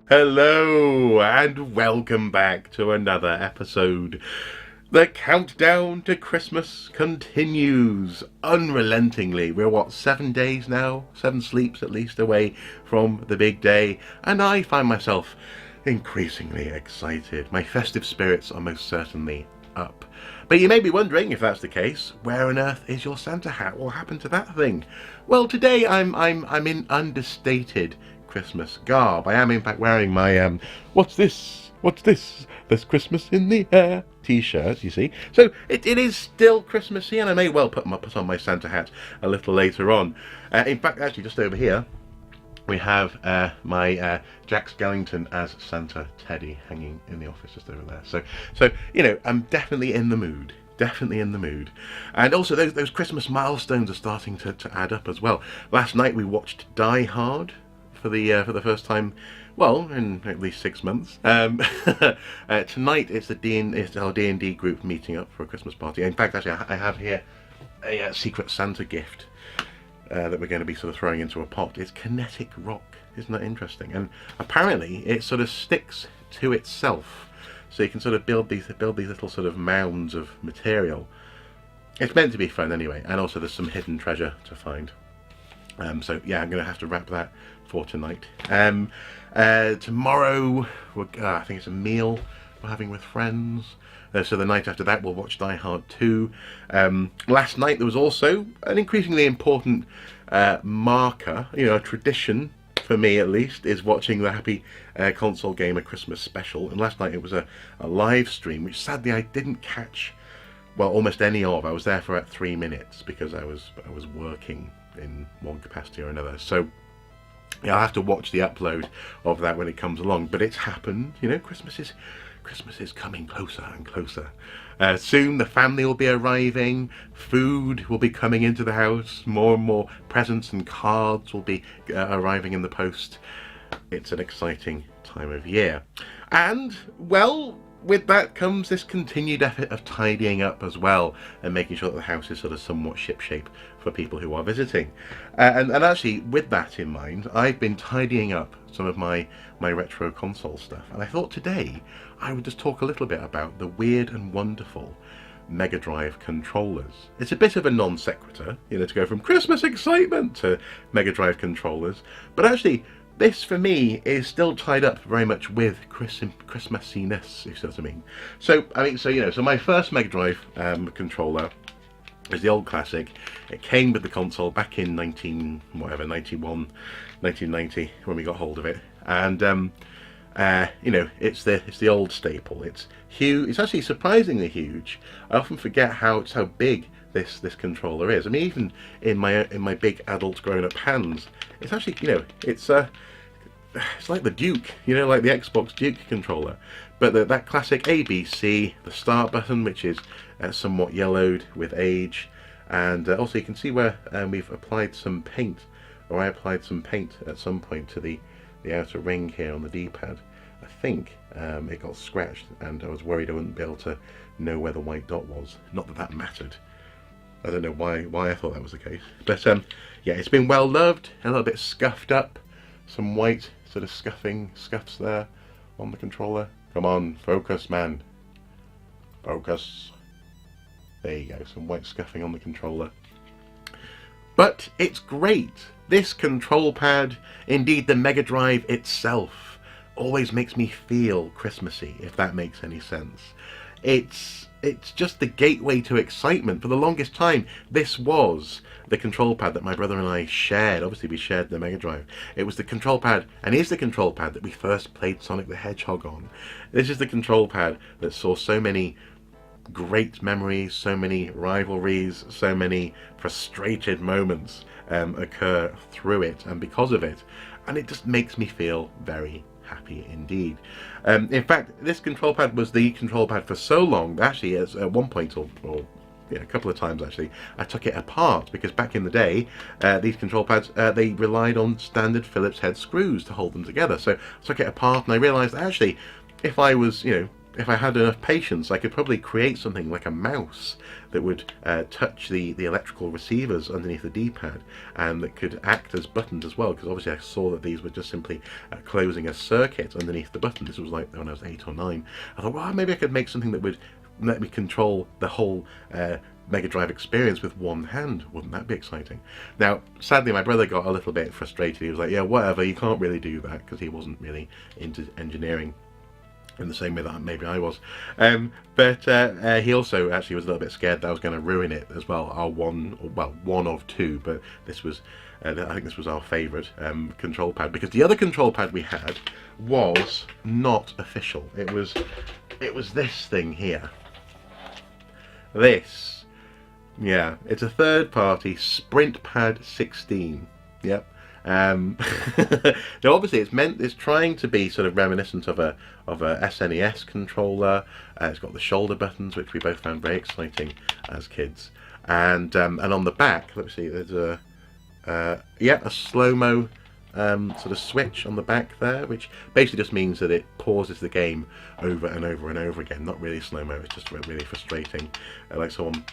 Hello and welcome back to another episode. The countdown to Christmas continues unrelentingly. We're 7 days now? 7 sleeps at least away from the big day, and I find myself increasingly excited. My festive spirits are most certainly up. But you may be wondering, if that's the case, where on earth is your Santa hat? What happened to that thing? Well, today I'm in understated Christmas garb. I am in fact wearing my what's this? What's this? There's Christmas in the air t-shirt, you see. So it is still Christmassy, and I may well put on my Santa hat a little later on. In fact, actually, just over here we have my Jack Skellington as Santa Teddy hanging in the office just over there. So you know, I'm definitely in the mood. Definitely in the mood. And also those Christmas milestones are starting to add up as well. Last night we watched Die Hard for the first time, well, in at least 6 months. Tonight it's our D&D group meeting up for a Christmas party. In fact, actually, I have here a Secret Santa gift that we're going to be sort of throwing into a pot. It's kinetic rock. Isn't that interesting? And apparently it sort of sticks to itself, so you can sort of build these little sort of mounds of material. It's meant to be fun anyway, and also there's some hidden treasure to find. So yeah, I'm going to have to wrap that for tonight. Tomorrow, I think it's a meal we're having with friends. So the night after that, we'll watch Die Hard 2. Last night there was also an increasingly important marker, a tradition for me at least, is watching the Happy Console Gamer Christmas special. And last night it was a live stream, which sadly I didn't catch, well, almost any of. I was there for about 3 minutes because I was working in one capacity or another. So yeah, I'll have to watch the upload of that when it comes along. But it's happened, Christmas is coming closer and closer. Soon the family will be arriving, food will be coming into the house, more and more presents and cards will be arriving in the post. It's an exciting time of year. And, well, with that comes this continued effort of tidying up as well, and making sure that the house is sort of somewhat shipshape for people who are visiting. And actually, with that in mind, I've been tidying up some of my retro console stuff, and I thought today I would just talk a little bit about the weird and wonderful Megadrive controllers. It's a bit of a non sequitur, to go from Christmas excitement to Megadrive controllers, but actually this for me is still tied up very much with Christmassiness, if you see what I mean. So my first Megadrive controller is the old classic. It came with the console back in 1990 when we got hold of it, and it's the old staple. It's huge. It's actually surprisingly huge. I often forget how big this controller is. I mean, even in my big adult grown-up hands, it's actually it's like the Duke, like the Xbox Duke controller. But that classic ABC, the start button, which is somewhat yellowed with age, and also you can see where we've applied some paint, or I applied some paint at some point to the outer ring here on the D-pad. I think it got scratched, and I was worried I wouldn't be able to know where the white dot was. Not that mattered. I don't know why I thought that was the case. But yeah, it's been well loved, a little bit scuffed up. Some white sort of scuffs there on the controller. Come on, focus, man. Focus. There you go, some white scuffing on the controller. But it's great. This control pad, indeed the Megadrive itself, always makes me feel Christmassy, if that makes any sense. It's just the gateway to excitement. For the longest time, this was the control pad that my brother and I shared. Obviously, we shared the Megadrive. It was the control pad, and is the control pad that we first played Sonic the Hedgehog on. This is the control pad that saw so many great memories, so many rivalries, so many frustrated moments occur through it and because of it, and it just makes me feel very happy indeed. In fact, this control pad was the control pad for so long that actually at one point, or a couple of times actually, I took it apart, because back in the day these control pads, they relied on standard Phillips head screws to hold them together. So I took it apart and I realised that actually if I was if I had enough patience, I could probably create something like a mouse that would touch the electrical receivers underneath the D-pad, and that could act as buttons as well, because obviously I saw that these were just simply closing a circuit underneath the button. This was like when I was 8 or 9. I thought, well, maybe I could make something that would let me control the whole Mega Drive experience with one hand. Wouldn't that be exciting? Now, sadly, my brother got a little bit frustrated. He was like, yeah, whatever, you can't really do that, because he wasn't really into engineering in the same way that maybe I was. But he also actually was a little bit scared that I was going to ruin it as well. One of two, but this was, I think this was our favourite control pad, because the other control pad we had was not official. It was this thing here. This. Yeah, it's a third-party Sprint Pad 16. Yep. Now, obviously, it's trying to be sort of reminiscent of a SNES controller. It's got the shoulder buttons, which we both found very exciting as kids. And on the back, let's see, there's a slow-mo sort of switch on the back there, which basically just means that it pauses the game over and over and over again. Not really slow-mo, it's just really frustrating, like someone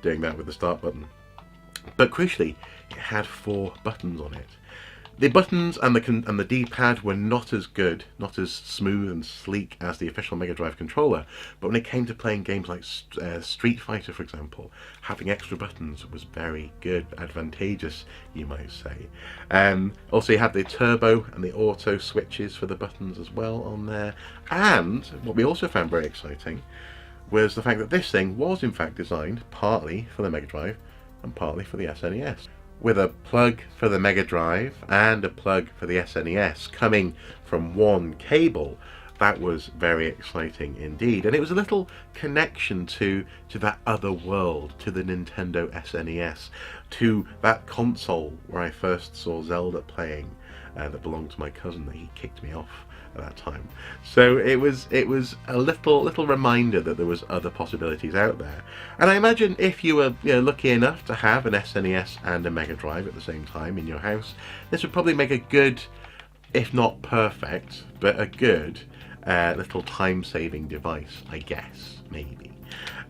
doing that with the start button. But crucially, it had 4 buttons on it. The buttons and the D-pad were not as good, not as smooth and sleek as the official Mega Drive controller, but when it came to playing games like Street Fighter, for example, having extra buttons was very good, advantageous, you might say. Also, you had the turbo and the auto switches for the buttons as well on there, and what we also found very exciting was the fact that this thing was in fact designed partly for the Mega Drive and partly for the SNES, with a plug for the Mega Drive and a plug for the SNES coming from one cable. That was very exciting indeed, and it was a little connection to that other world, to the Nintendo SNES, to that console where I first saw Zelda playing, that belonged to my cousin that he kicked me off at that time. So it was a little reminder that there was other possibilities out there. And I imagine if you were lucky enough to have an SNES and a Mega Drive at the same time in your house, this would probably make a good, if not perfect, but a good little time-saving device, I guess, maybe.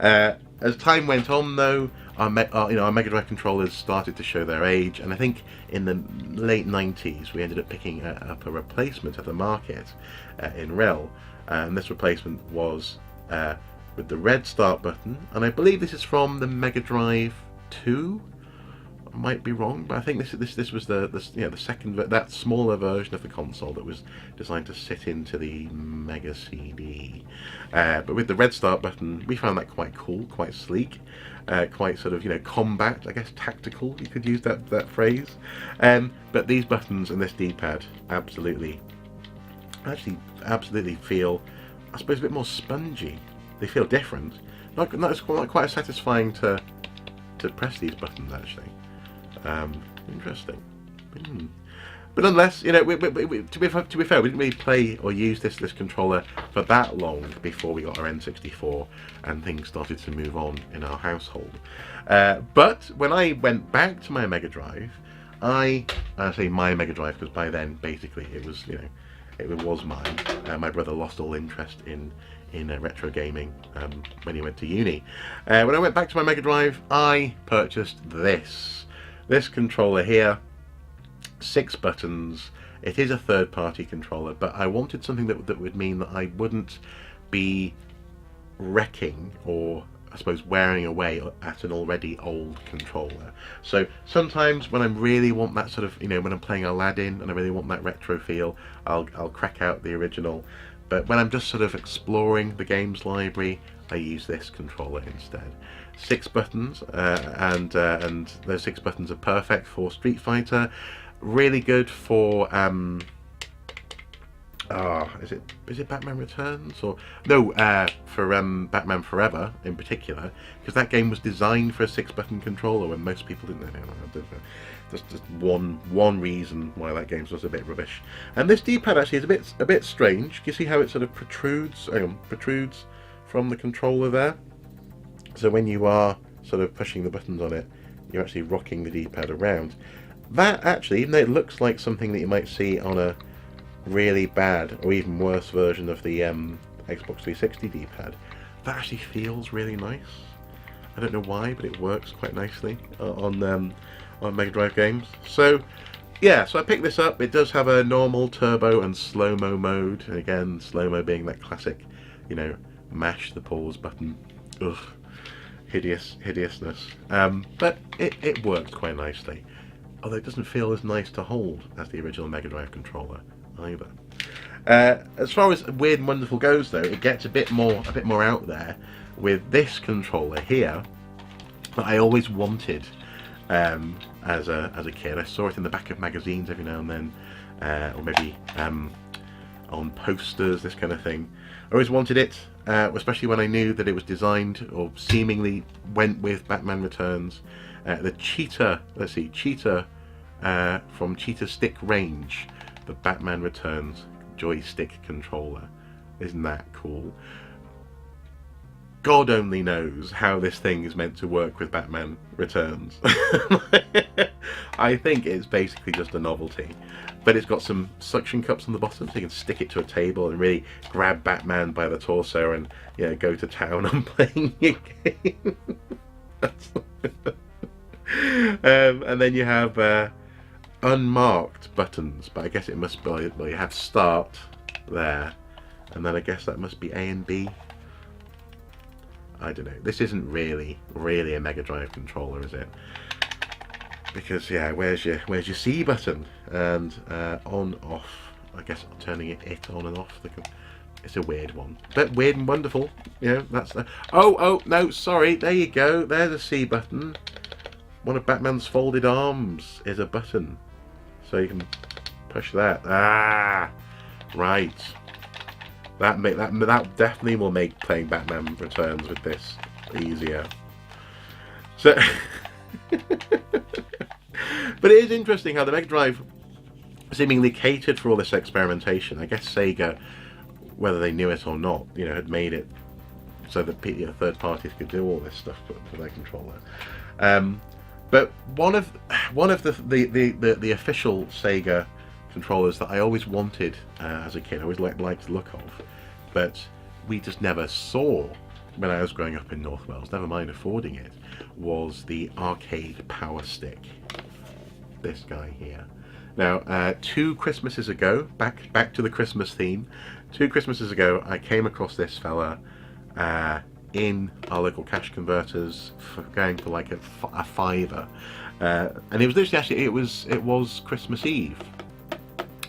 As time went on, though, our Mega Drive controllers started to show their age, and I think in the late 90s we ended up picking up a replacement at the market in Rel, and this replacement was with the red start button, and I believe this is from the Mega Drive 2. I might be wrong, but I think this was the second, that smaller version of the console that was designed to sit into the Mega CD. But with the red start button, we found that quite cool, quite sleek, quite sort of combat, I guess, tactical. You could use that phrase. But these buttons and this D-pad absolutely feel, I suppose, a bit more spongy. They feel different. Not quite as satisfying to press these buttons actually. Interesting. But nonetheless, to be fair, we didn't really play or use this controller for that long before we got our N64 and things started to move on in our household. But when I went back to my Mega Drive, I say my Mega Drive because by then basically it was mine. My brother lost all interest in retro gaming when he went to uni. When I went back to my Mega Drive, I purchased this controller here. 6 buttons. It is a third-party controller, but I wanted something that would mean that I wouldn't be wrecking or, I suppose, wearing away at an already old controller. So sometimes when I really want that sort of, when I'm playing Aladdin and I really want that retro feel, I'll crack out the original. But when I'm just sort of exploring the games library, I use this controller instead. 6 buttons, and those 6 buttons are perfect for Street Fighter. Really good for is it Batman Returns or no? For Batman Forever in particular, because that game was designed for a 6-button controller when most people didn't. Just one reason why that game's just a bit rubbish. And this D-pad actually is a bit strange. You see how it sort of protrudes from the controller there. So when you are sort of pushing the buttons on it, you're actually rocking the D-pad around. That actually, even though it looks like something that you might see on a really bad or even worse version of the Xbox 360 D-pad, that actually feels really nice. I don't know why, but it works quite nicely on Megadrive games. So yeah, so I picked this up. It does have a normal, turbo, and slow-mo mode. And again, slow-mo being that classic, you know, mash the pause button. Ugh, hideousness. But it works quite nicely. Although it doesn't feel as nice to hold as the original Megadrive controller either. As far as Weird and Wonderful goes, though, it gets a bit more out there with this controller here that I always wanted as a kid. I saw it in the back of magazines every now and then, or maybe on posters, this kind of thing. I always wanted it, especially when I knew that it was designed or seemingly went with Batman Returns. The Cheetah from Cheetah Stick range, the Batman Returns joystick controller. Isn't that cool? God only knows how this thing is meant to work with Batman Returns. I think it's basically just a novelty. But it's got some suction cups on the bottom, so you can stick it to a table and really grab Batman by the torso and, you know, go to town on playing your game. And then you have unmarked buttons, but I guess it must be, well, you have start there, and then I guess that must be A and B. I don't know. This isn't really a Mega Drive controller, is it? Because yeah, where's your C button and on off? I guess turning it on and off. It's a weird one, but Weird and Wonderful. You know, that's the. Oh no, sorry. There you go. There's a C button. One of Batman's folded arms is a button, so you can push that. Ah, right. That definitely will make playing Batman Returns with this easier. So, but it is interesting how the Mega Drive seemingly catered for all this experimentation. I guess Sega, whether they knew it or not, you know, had made it so that third parties could do all this stuff for their controller. But one of the official Sega controllers that I always wanted as a kid, I always liked the look of, but we just never saw when I was growing up in North Wales, never mind affording it, was the arcade Powerstick. This guy here. Now, 2 Christmases ago, back to the Christmas theme, 2 Christmases ago, I came across this fella in our local cash converters going for like a £5, and it was literally actually it was Christmas Eve.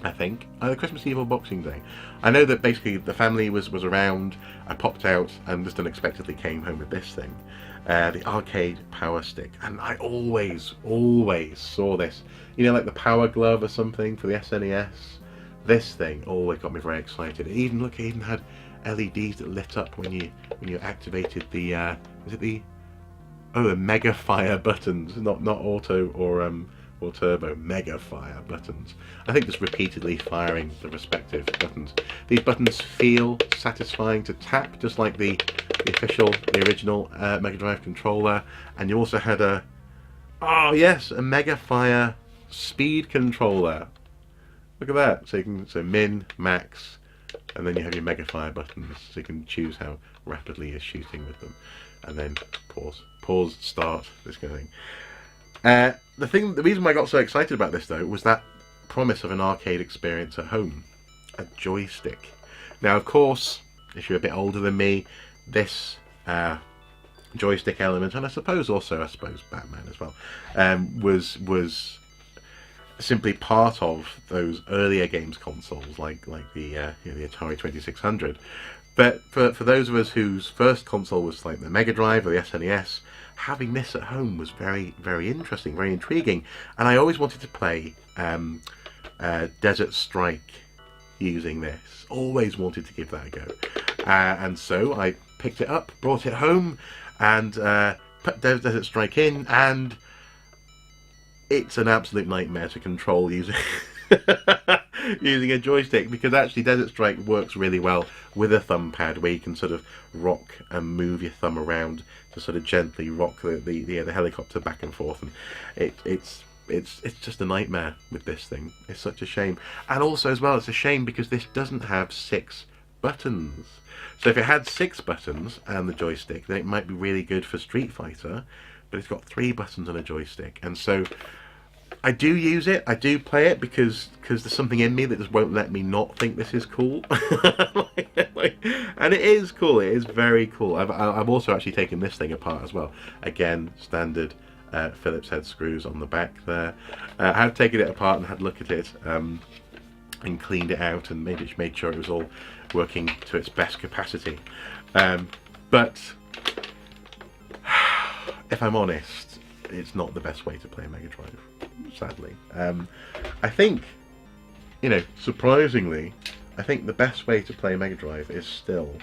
I think either Christmas Eve or Boxing Day. I know that basically the family was around. I popped out and just unexpectedly came home with this thing, the arcade Powerstick, and I always saw this. You know, like the Power Glove or something for the SNES. This thing always got me very excited. It even had LEDs that lit up when you activated the the Mega Fire buttons, not auto or turbo, Mega Fire buttons. I think just repeatedly firing the respective buttons. These buttons feel satisfying to tap, just like the original Mega Drive controller. And you also had a Mega Fire speed controller. Look at that. So min, max, and then you have your Mega Fire buttons, so you can choose how rapidly you're shooting with them, and then pause, start, this kind of thing. The reason why I got so excited about this though was that promise of an arcade experience at home, a joystick. Now, of course, if you're a bit older than me, this joystick element, and I suppose Batman as well, was simply part of those earlier games consoles, like the Atari 2600. But for those of us whose first console was like the Mega Drive or the SNES, having this at home was very, very interesting, very intriguing. And I always wanted to play Desert Strike using this. Always wanted to give that a go. And so I picked it up, brought it home, and put Desert Strike in, and it's an absolute nightmare to control using using a joystick, because actually Desert Strike works really well with a thumb pad, where you can sort of rock and move your thumb around to sort of gently rock the helicopter back and forth, and it's just a nightmare with this thing. It's such a shame. And also as well, it's a shame because this doesn't have 6 buttons. So if it had 6 buttons and the joystick, then it might be really good for Street Fighter, but it's got 3 buttons and a joystick. And so I do use it, I do play it, because there's something in me that just won't let me not think this is cool. And it is cool, it is very cool. I've also actually taken this thing apart as well. Again, standard Phillips head screws on the back there. I have taken it apart and had a look at it, and cleaned it out and made sure it was all working to its best capacity. But if I'm honest, it's not the best way to play Megadrive, sadly. I think, you know, surprisingly, I think the best way to play Megadrive is still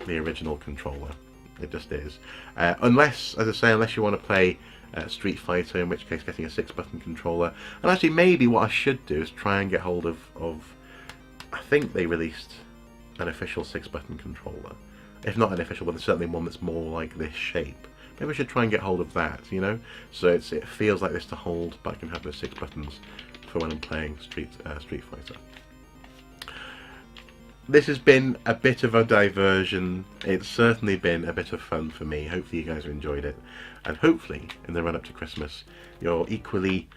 the original controller. It just is. Unless, as I say, unless you want to play Street Fighter, in which case getting a 6-button controller. And actually, maybe what I should do is try and get hold of I think they released an official 6-button controller. If not an official, but there's certainly one that's more like this shape. Maybe I should try and get hold of that, you know? So it feels like this to hold, but I can have those 6 buttons for when I'm playing Street Fighter. This has been a bit of a diversion. It's certainly been a bit of fun for me. Hopefully you guys have enjoyed it. And hopefully, in the run-up to Christmas, you're equally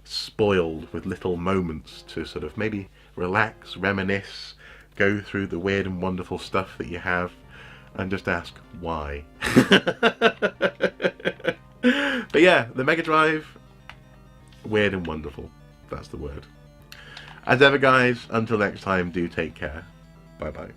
spoiled with little moments to sort of maybe relax, reminisce, go through the weird and wonderful stuff that you have, and just ask why. But yeah, the Megadrive, weird and wonderful. That's the word. As ever, guys, until next time, do take care. Bye bye.